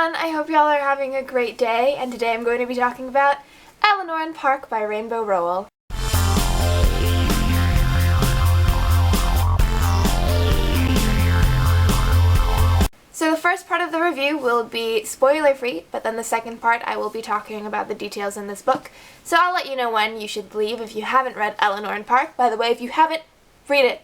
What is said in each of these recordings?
everyone, I hope y'all are having a great day, and today I'm going to be talking about Eleanor and Park by Rainbow Rowell. So the first part of the review will be spoiler-free, but then the second part I will be talking about the details in this book. So I'll let you know when you should leave if you haven't read Eleanor and Park. By the way, if you haven't, read it.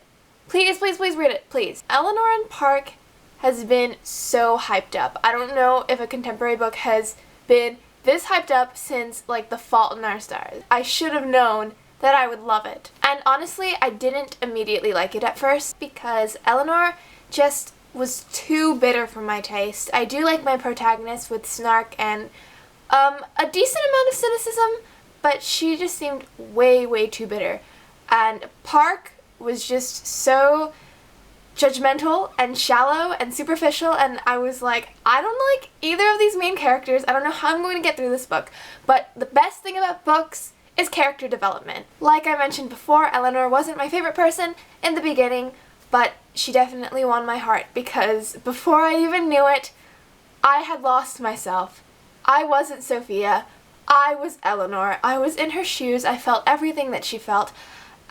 Please, please, please read it, please. Eleanor and Park has been so hyped up. I don't know if a contemporary book has been this hyped up since, like, The Fault in Our Stars. I should have known that I would love it. And honestly, I didn't immediately like it at first because Eleanor just was too bitter for my taste. I do like my protagonist with snark and a decent amount of cynicism, but she just seemed way, way too bitter. And Park was just so judgmental and shallow and superficial, and I was like, I don't like either of these main characters. I don't know how I'm going to get through this book, but the best thing about books is character development. Like I mentioned before, Eleanor wasn't my favorite person in the beginning, but she definitely won my heart because before I even knew it, I had lost myself. I wasn't Sophia. I was Eleanor. I was in her shoes. I felt everything that she felt.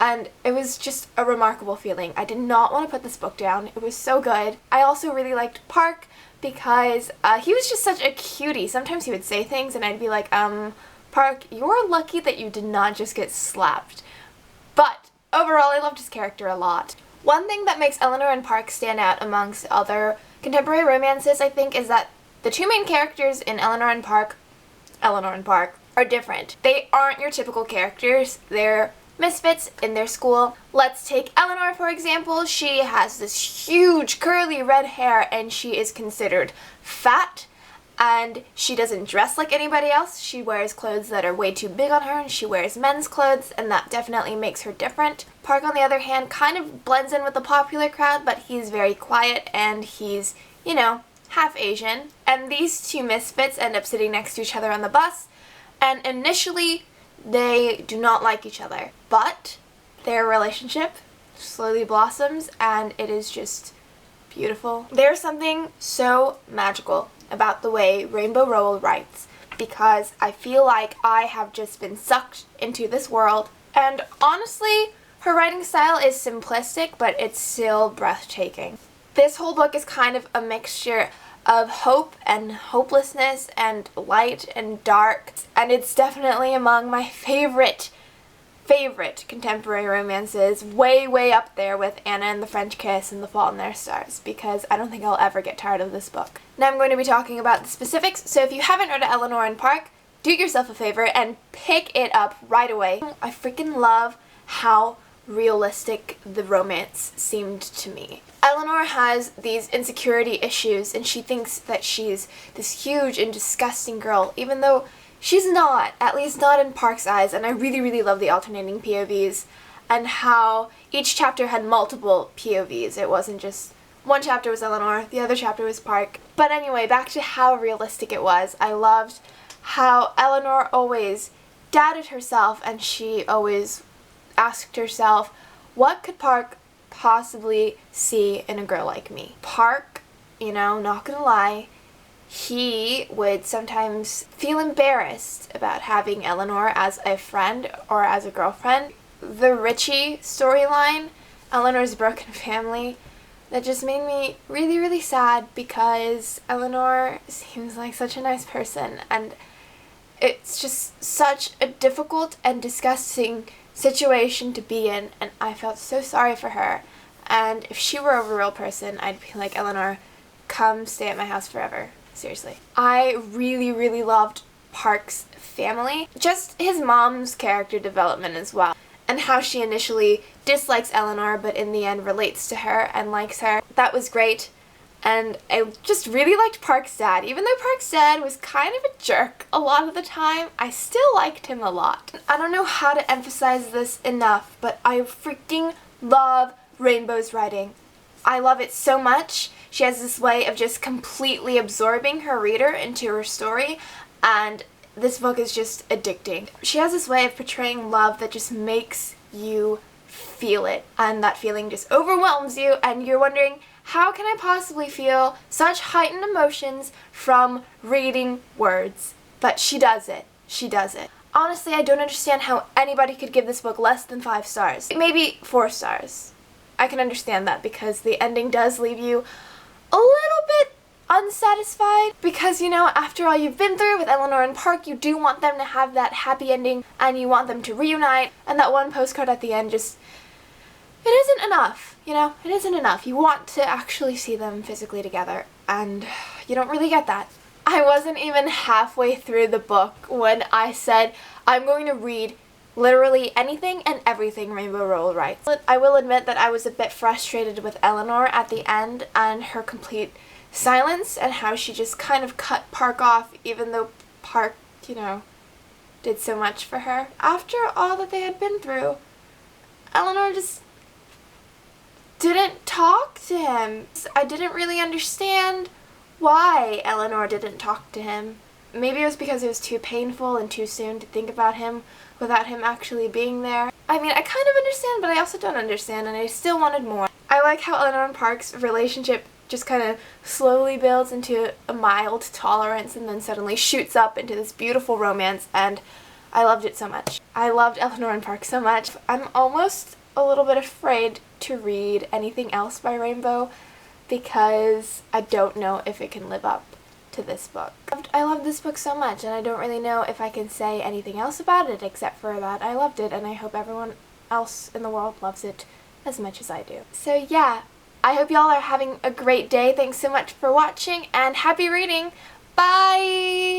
And it was just a remarkable feeling. I did not want to put this book down. It was so good. I also really liked Park because he was just such a cutie. Sometimes he would say things and I'd be like, Park, you're lucky that you did not just get slapped. But overall, I loved his character a lot. One thing that makes Eleanor and Park stand out amongst other contemporary romances, I think, is that the two main characters in Eleanor and Park, are different. They aren't your typical characters. They're misfits in their school. Let's take Eleanor, for example. She has this huge curly red hair and she is considered fat, and she doesn't dress like anybody else. She wears clothes that are way too big on her, and she wears men's clothes, and that definitely makes her different. Park, on the other hand, kind of blends in with the popular crowd, but he's very quiet and he's, you know, half Asian. And these two misfits end up sitting next to each other on the bus, and initially they do not like each other, but their relationship slowly blossoms and it is just beautiful. There's something so magical about the way Rainbow Rowell writes because I feel like I have just been sucked into this world, and honestly, her writing style is simplistic, but it's still breathtaking. This whole book is kind of a mixture of hope and hopelessness and light and dark, and it's definitely among my favorite contemporary romances, way, way up there with Anna and the French Kiss and The Fault in Their Stars, because I don't think I'll ever get tired of this book. Now I'm going to be talking about the specifics, so if you haven't read Eleanor and Park, do yourself a favor and pick it up right away. I freaking love how realistic the romance seemed to me. Eleanor has these insecurity issues and she thinks that she's this huge and disgusting girl, even though she's not, at least not in Park's eyes. And I really, really love the alternating POVs and how each chapter had multiple POVs. It wasn't just one chapter was Eleanor, the other chapter was Park. But anyway, back to how realistic it was. I loved how Eleanor always doubted herself and she always asked herself, what could Park possibly see in a girl like me? Park, you know, not gonna lie, he would sometimes feel embarrassed about having Eleanor as a friend or as a girlfriend. The Richie storyline, Eleanor's broken family, that just made me really, really sad because Eleanor seems like such a nice person, and it's just such a difficult and disgusting situation to be in, and I felt so sorry for her. And if she were a real person, I'd be like, Eleanor, come stay at my house forever. Seriously. I really, really loved Park's family. Just his mom's character development as well, and how she initially dislikes Eleanor but in the end relates to her and likes her. That was great. And I just really liked Park's dad. Even though Park's dad was kind of a jerk a lot of the time, I still liked him a lot. I don't know how to emphasize this enough, but I freaking love Rainbow's writing. I love it so much. She has this way of just completely absorbing her reader into her story, and this book is just addicting. She has this way of portraying love that just makes you feel it, and that feeling just overwhelms you, and you're wondering, How can I possibly feel such heightened emotions from reading words? But she does it. She does it. Honestly, I don't understand how anybody could give this book less than 5 stars. Maybe 4 stars. I can understand that because the ending does leave you a little bit unsatisfied because, you know, after all you've been through with Eleanor and Park, you do want them to have that happy ending and you want them to reunite, and that one postcard at the end just, it isn't enough, you know? It isn't enough. You want to actually see them physically together, and you don't really get that. I wasn't even halfway through the book when I said I'm going to read literally anything and everything Rainbow Rowell writes. I will admit that I was a bit frustrated with Eleanor at the end and her complete silence and how she just kind of cut Park off even though Park, you know, did so much for her. After all that they had been through, Eleanor just didn't talk to him. I didn't really understand why Eleanor didn't talk to him. Maybe it was because it was too painful and too soon to think about him without him actually being there. I mean, I kind of understand, but I also don't understand, and I still wanted more. I like how Eleanor and Park's relationship just kind of slowly builds into a mild tolerance and then suddenly shoots up into this beautiful romance, and I loved it so much. I loved Eleanor and Park so much. I'm almost a little bit afraid to read anything else by Rainbow because I don't know if it can live up to this book. I love this book so much, and I don't really know if I can say anything else about it except for that I loved it, and I hope everyone else in the world loves it as much as I do. So yeah, I hope y'all are having a great day. Thanks so much for watching, and happy reading! Bye!